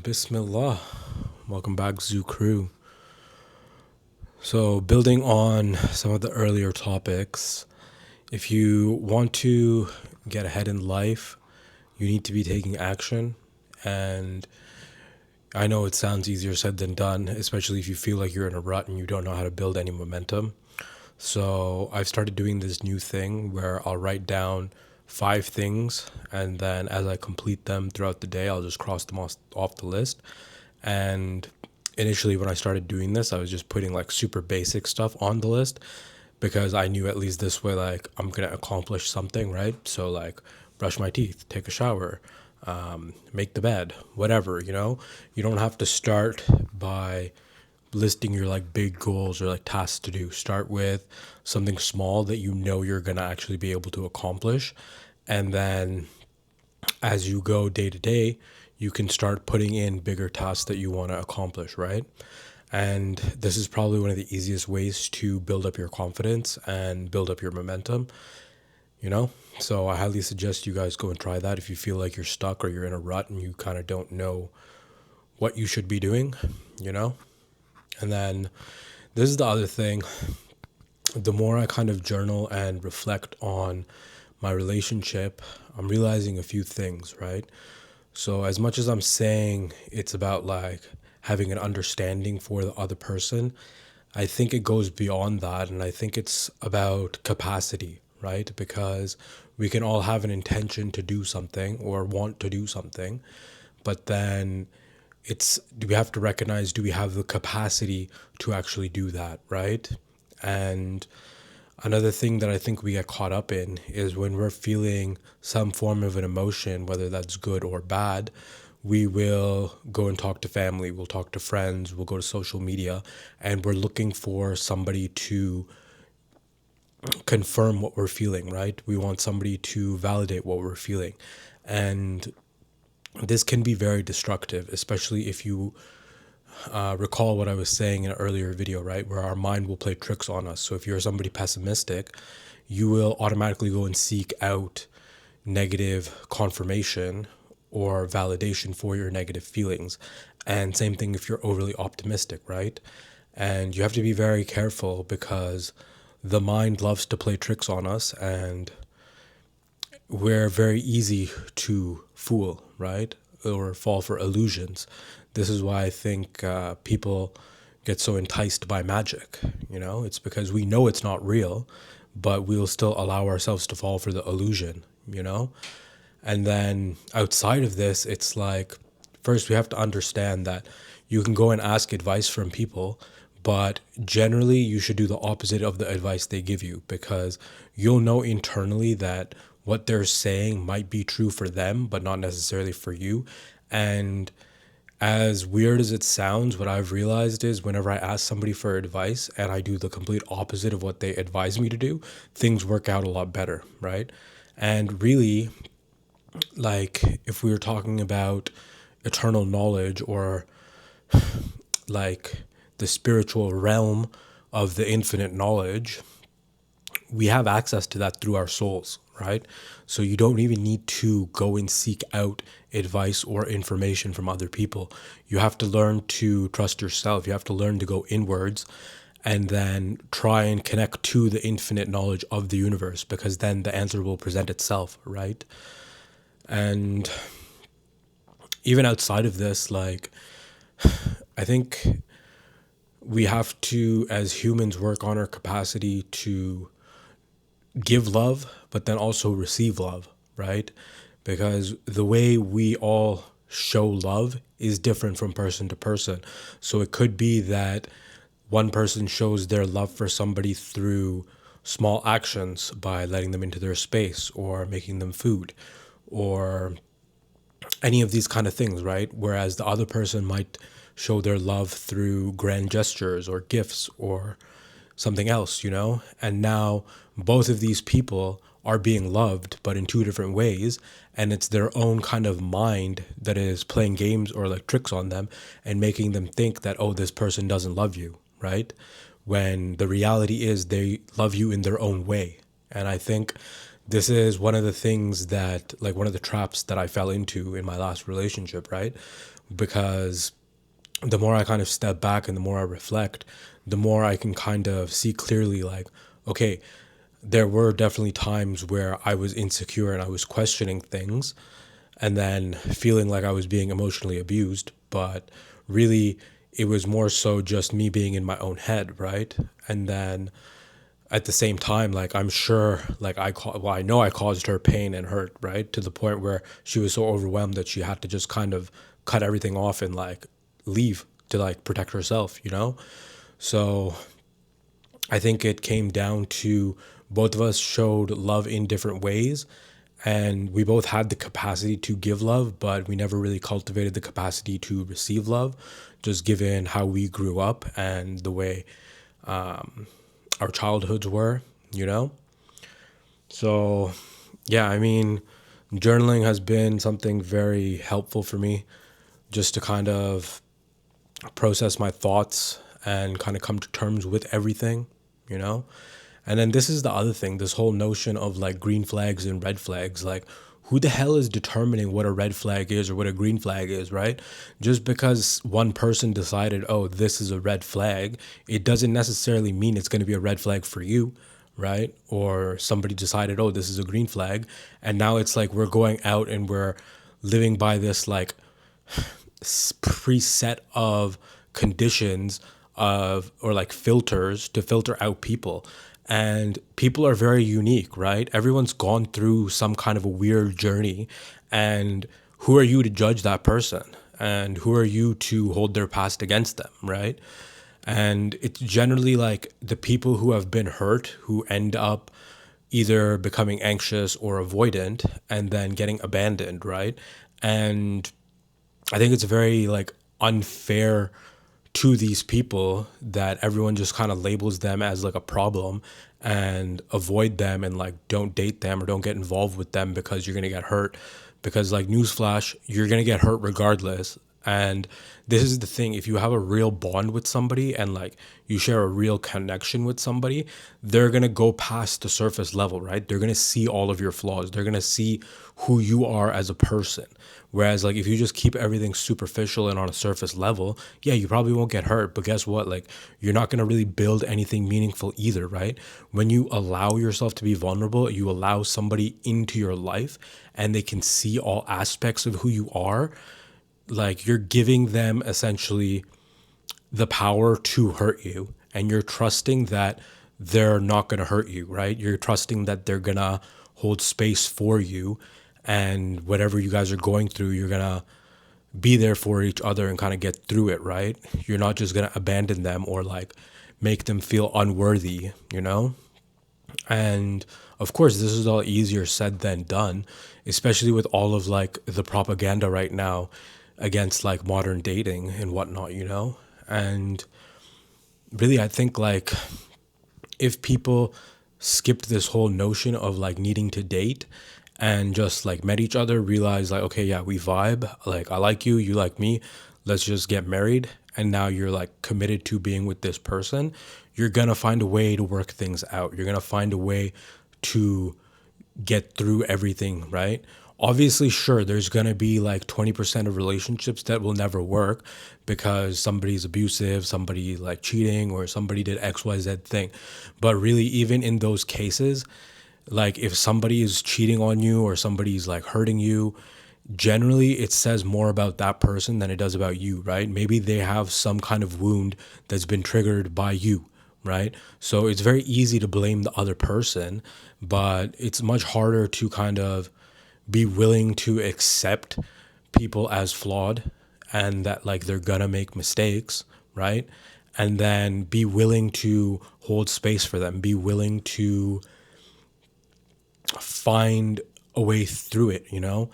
Bismillah. Welcome back, Zoo Crew. So, building on some of the earlier topics, if you want to get ahead in life, you need to be taking action. And I know it sounds easier said than done, especially if you feel like you're in a rut and you don't know how to build any momentum. So, I've started doing this new thing where I'll write down 5 things, and then as I complete them throughout the day, I'll just cross them off the list. And initially, when I started doing this, I was just putting like super basic stuff on the list because I knew at least this way, like, I'm going to accomplish something, right? So, like, brush my teeth, take a shower, make the bed, whatever, You don't have to start by listing your like big goals or like tasks to do. Start with something small that you know you're going to actually be able to accomplish. And then as you go day to day, you can start putting in bigger tasks that you want to accomplish, right? And this is probably one of the easiest ways to build up your confidence and build up your momentum, you know? So I highly suggest you guys go and try that if you feel like you're stuck or you're in a rut and you kind of don't know what you should be doing, you know? And then this is the other thing. The more I kind of journal and reflect on my relationship, I'm realizing a few things, right? So, as much as I'm saying it's about like having an understanding for the other person, I think it goes beyond that. And I think it's about capacity, right? Because we can all have an intention to do something or want to do something, but then do we have to recognize, do we have the capacity to actually do that, right? And another thing that I think we get caught up in is when we're feeling some form of an emotion, whether that's good or bad, we will go and talk to family, we'll talk to friends, we'll go to social media, and we're looking for somebody to confirm what we're feeling, right? We want somebody to validate what we're feeling. And this can be very destructive, especially if you recall what I was saying in an earlier video, right? Where our mind will play tricks on us. So if you're somebody pessimistic, you will automatically go and seek out negative confirmation or validation for your negative feelings. And same thing if you're overly optimistic, right? And you have to be very careful because the mind loves to play tricks on us and we're very easy to fool, right? Or fall for illusions. This is why I think people get so enticed by magic. It's because we know it's not real, but we'll still allow ourselves to fall for the illusion. And then outside of this, it's like, first we have to understand that you can go and ask advice from people, but generally you should do the opposite of the advice they give you because you'll know internally that what they're saying might be true for them, but not necessarily for you. And as weird as it sounds, what I've realized is whenever I ask somebody for advice and I do the complete opposite of what they advise me to do, things work out a lot better, right? And really, like if we were talking about eternal knowledge or like the spiritual realm of the infinite knowledge, we have access to that through our souls, right? So you don't even need to go and seek out advice or information from other people. You have to learn to trust yourself. You have to learn to go inwards and then try and connect to the infinite knowledge of the universe because then the answer will present itself, right? And even outside of this, like, I think we have to, as humans, work on our capacity to give love, but then also receive love, right? Because the way we all show love is different from person to person. So it could be that one person shows their love for somebody through small actions by letting them into their space or making them food or any of these kind of things, right? Whereas the other person might show their love through grand gestures or gifts or something else. And now both of these people are being loved, but in two different ways. And it's their own kind of mind that is playing games or like tricks on them and making them think that, oh, this person doesn't love you, right? When the reality is they love you in their own way. And I think this is one of the things that, like, one of the traps that I fell into in my last relationship, right? Because the more I kind of step back and the more I reflect, the more I can kind of see clearly, like, okay, there were definitely times where I was insecure and I was questioning things and then feeling like I was being emotionally abused. But really, it was more so just me being in my own head, right? And then at the same time, like, I'm sure, like, well, I know I caused her pain and hurt, right? To the point where she was so overwhelmed that she had to just kind of cut everything off and like leave to like protect herself, you know? So I think it came down to both of us showed love in different ways, and we both had the capacity to give love, but we never really cultivated the capacity to receive love, just given how we grew up and the way our childhoods were, you know? So, yeah, I mean, journaling has been something very helpful for me just to kind of process my thoughts and kind of come to terms with everything, you know? And then this is the other thing, this whole notion of like green flags and red flags. Like, who the hell is determining what a red flag is or what a green flag is, right? Just because one person decided, oh, this is a red flag, it doesn't necessarily mean it's going to be a red flag for you, right? Or somebody decided, oh, this is a green flag. And now it's like we're going out and we're living by this like preset of conditions of or like filters to filter out people, and people are very unique, right? Everyone's gone through some kind of a weird journey, and who are you to judge that person, and who are you to hold their past against them, right? And it's generally like the people who have been hurt who end up either becoming anxious or avoidant and then getting abandoned, right? And I think it's very like unfair to these people that everyone just kind of labels them as like a problem and avoid them and like don't date them or don't get involved with them because you're going to get hurt. Because like newsflash, you're going to get hurt regardless. And this is the thing, if you have a real bond with somebody and like you share a real connection with somebody, they're going to go past the surface level, right? They're going to see all of your flaws. They're going to see who you are as a person. Whereas like if you just keep everything superficial and on a surface level, yeah, you probably won't get hurt. But guess what? Like you're not going to really build anything meaningful either, right? When you allow yourself to be vulnerable, you allow somebody into your life and they can see all aspects of who you are. Like you're giving them essentially the power to hurt you, and you're trusting that they're not going to hurt you, right? You're trusting that they're going to hold space for you, and whatever you guys are going through, you're going to be there for each other and kind of get through it, right? You're not just going to abandon them or like make them feel unworthy, you know? And of course, this is all easier said than done, especially with all of like the propaganda right now against like modern dating and whatnot, you know? And really, I think like if people skipped this whole notion of like needing to date and just like met each other, realized like, okay, yeah, we vibe, like I like you, you like me, let's just get married. And now you're like committed to being with this person, you're gonna find a way to work things out. You're gonna find a way to get through everything, right? Obviously, sure, there's going to be like 20% of relationships that will never work because somebody's abusive, somebody like cheating, or somebody did XYZ thing. But really, even in those cases, like if somebody is cheating on you or somebody's like hurting you, generally it says more about that person than it does about you, right? Maybe they have some kind of wound that's been triggered by you, right? So it's very easy to blame the other person, but it's much harder to kind of be willing to accept people as flawed and that like they're gonna make mistakes, right? And then be willing to hold space for them, be willing to find a way through it, you know,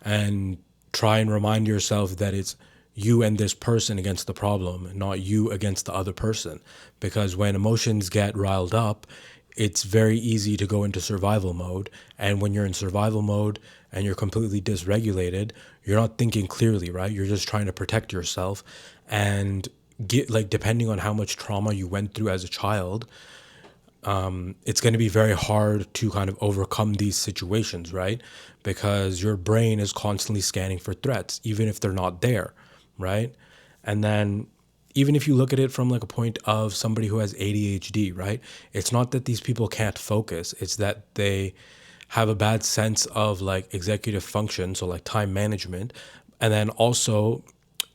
and try and remind yourself that it's you and this person against the problem, not you against the other person. Because when emotions get riled up, it's very easy to go into survival mode. And when you're in survival mode and you're completely dysregulated, you're not thinking clearly, right? You're just trying to protect yourself. And get like, depending on how much trauma you went through as a child, it's going to be very hard to kind of overcome these situations, right? Because your brain is constantly scanning for threats, even if they're not there, right? And then even if you look at it from like a point of somebody who has ADHD, right? It's not that these people can't focus, it's that they have a bad sense of like executive function, so like time management, and then also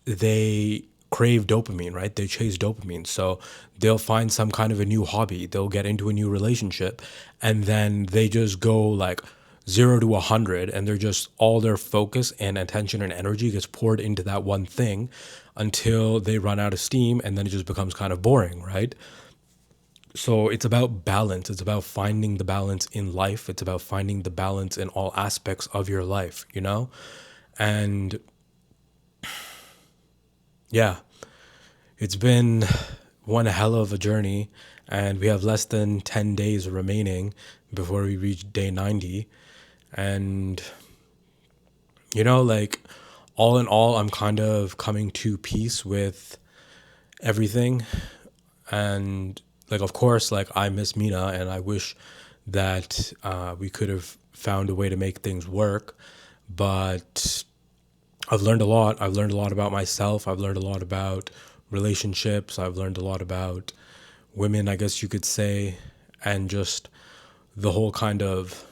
they crave dopamine, right? They chase dopamine. So they'll find some kind of a new hobby, they'll get into a new relationship, and then they just go like 0 to 100, and they're just all their focus and attention and energy gets poured into that one thing until they run out of steam, and then it just becomes kind of boring, right? So it's about balance. It's about finding the balance in life. It's about finding the balance in all aspects of your life, you know? And yeah, it's been one hell of a journey, and we have less than 10 days remaining before we reach day 90. And, like, all in all, I'm kind of coming to peace with everything. And, like, of course, like, I miss Mina, and I wish that we could have found a way to make things work. But I've learned a lot. I've learned a lot about myself. I've learned a lot about relationships. I've learned a lot about women, I guess you could say, and just the whole kind of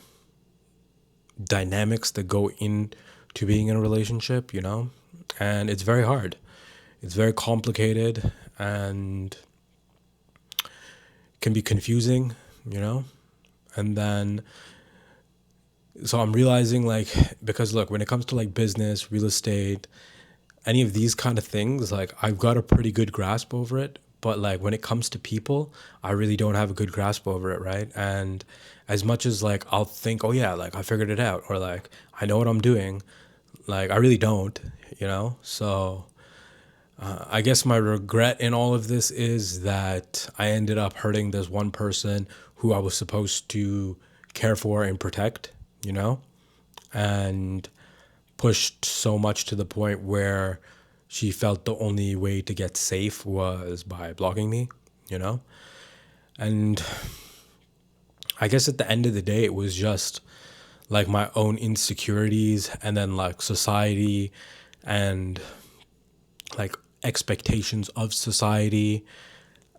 dynamics that go into being in a relationship. And it's very hard. It's very complicated and can be confusing. And then so I'm realizing, like, because look, when it comes to like business, real estate, any of these kind of things, like, I've got a pretty good grasp over it. But like when it comes to people, I really don't have a good grasp over it, right? And as much as like I'll think, oh yeah, like I figured it out, or like I know what I'm doing, like I really don't. So I guess my regret in all of this is that I ended up hurting this one person who I was supposed to care for and protect, you know? And pushed so much to the point where she felt the only way to get safe was by blocking me, you know? And I guess at the end of the day, it was just like my own insecurities, and then like society, and like expectations of society,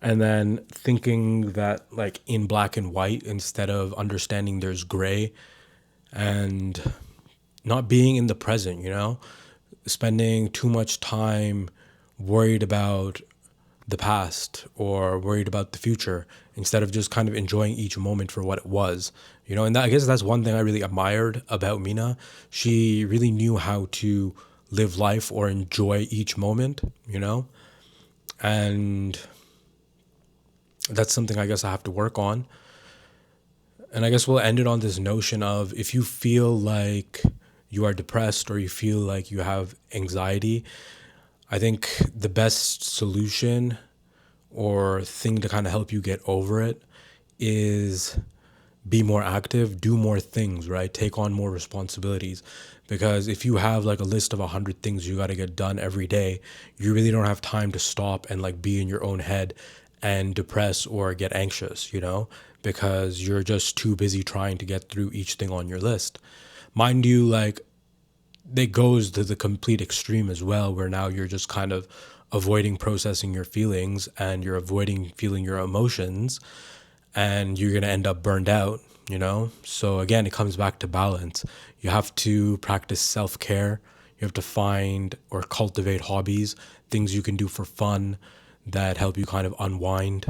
and then thinking that like in black and white instead of understanding there's gray, and not being in the present, spending too much time worried about the past or worried about the future instead of just kind of enjoying each moment for what it was. And I guess that's one thing I really admired about Mina. She really knew how to live life or enjoy each moment. And that's something I guess I have to work on. And I guess we'll end it on this notion of, if you feel like you are depressed or you feel like you have anxiety, I think the best solution or thing to kind of help you get over it is be more active, do more things, right? Take on more responsibilities. Because if you have like a list of 100 things you got to get done every day, you really don't have time to stop and like be in your own head and depress or get anxious, because you're just too busy trying to get through each thing on your list. Mind you, like, it goes to the complete extreme as well, where now you're just kind of avoiding processing your feelings and you're avoiding feeling your emotions, and you're going to end up burned out. So again, it comes back to balance. You have to practice self-care. You have to find or cultivate hobbies, things you can do for fun that help you kind of unwind,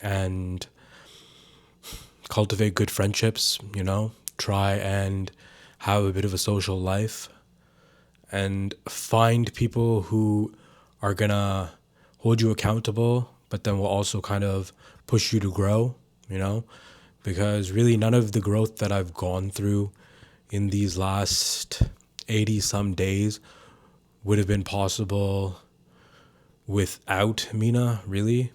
and cultivate good friendships. Try and have a bit of a social life, and find people who are gonna hold you accountable, but then will also kind of push you to grow. Because really none of the growth that I've gone through in these last 80 some days would have been possible without Mina, really.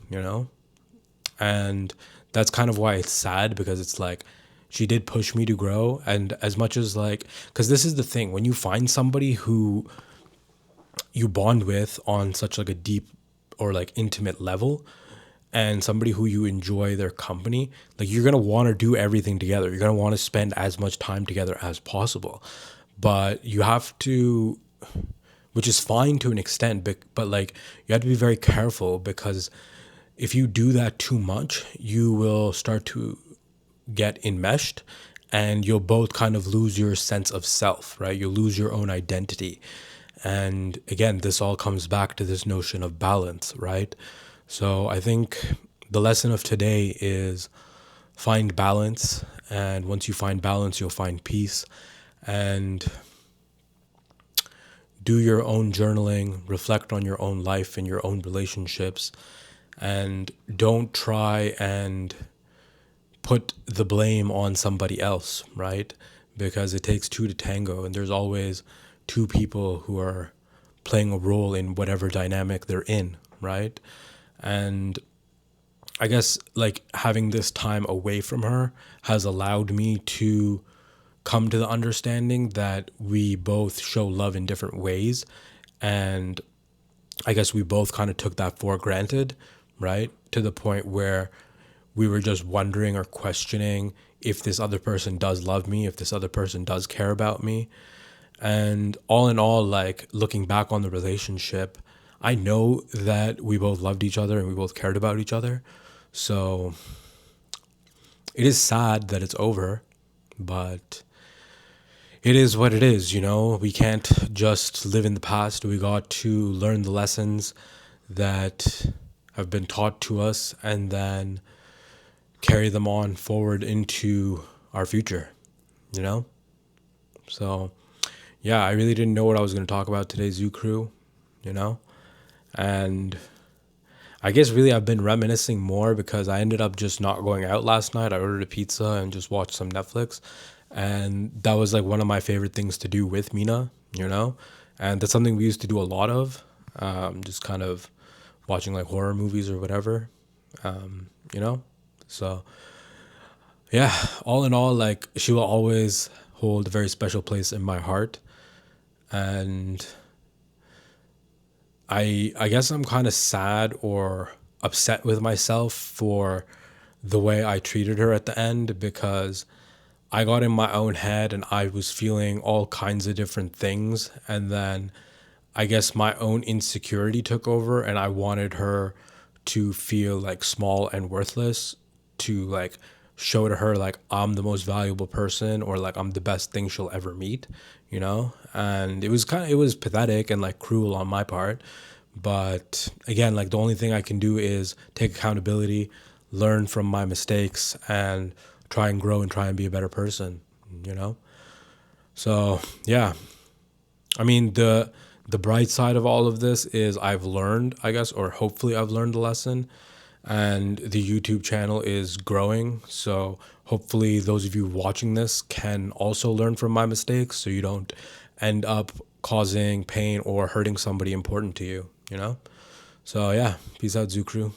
And that's kind of why it's sad, because it's like she did push me to grow. And as much as like, because this is the thing, when you find somebody who you bond with on such like a deep or like intimate level, and somebody who you enjoy their company, like you're gonna want to do everything together. You're gonna want to spend as much time together as possible. But you have to, which is fine to an extent, but like you have to be very careful, because if you do that too much, you will start to get enmeshed, and you'll both kind of lose your sense of self, right? You'll lose your own identity. And again, this all comes back to this notion of balance, right? So I think the lesson of today is find balance. And once you find balance, you'll find peace. And do your own journaling, reflect on your own life and your own relationships, and don't try and put the blame on somebody else, right? Because it takes two to tango, and there's always two people who are playing a role in whatever dynamic they're in, right? And I guess like having this time away from her has allowed me to come to the understanding that we both show love in different ways. And I guess we both kind of took that for granted, right? To the point where we were just wondering or questioning if this other person does love me, if this other person does care about me. And all in all, like looking back on the relationship, I know that we both loved each other and we both cared about each other. So it is sad that it's over, but it is what it is, you know? We can't just live in the past. We got to learn the lessons that have been taught to us and then carry them on forward into our future, you know? So, yeah, I really didn't know what I was going to talk about today, Zoo Crew, you know? And I guess really I've been reminiscing more because I ended up just not going out last night. I ordered a pizza and just watched some Netflix. And that was like one of my favorite things to do with Mina, you know? And that's something we used to do a lot of, just kind of watching like horror movies or whatever, you know? So, yeah, all in all, like she will always hold a very special place in my heart. And I guess I'm kind of sad or upset with myself for the way I treated her at the end, because I got in my own head and I was feeling all kinds of different things, and then I guess my own insecurity took over and I wanted her to feel like small and worthless, to like show to her like I'm the most valuable person or like I'm the best thing she'll ever meet, you know? And it was pathetic and like cruel on my part. But again, like the only thing I can do is take accountability, learn from my mistakes, and try and grow and try and be a better person, you know? So, yeah. I mean, the bright side of all of this is I've learned, I guess, or hopefully I've learned a lesson, and the YouTube channel is growing. So hopefully those of you watching this can also learn from my mistakes so you don't end up causing pain or hurting somebody important to you, you know? So yeah, peace out, Zoo Crew.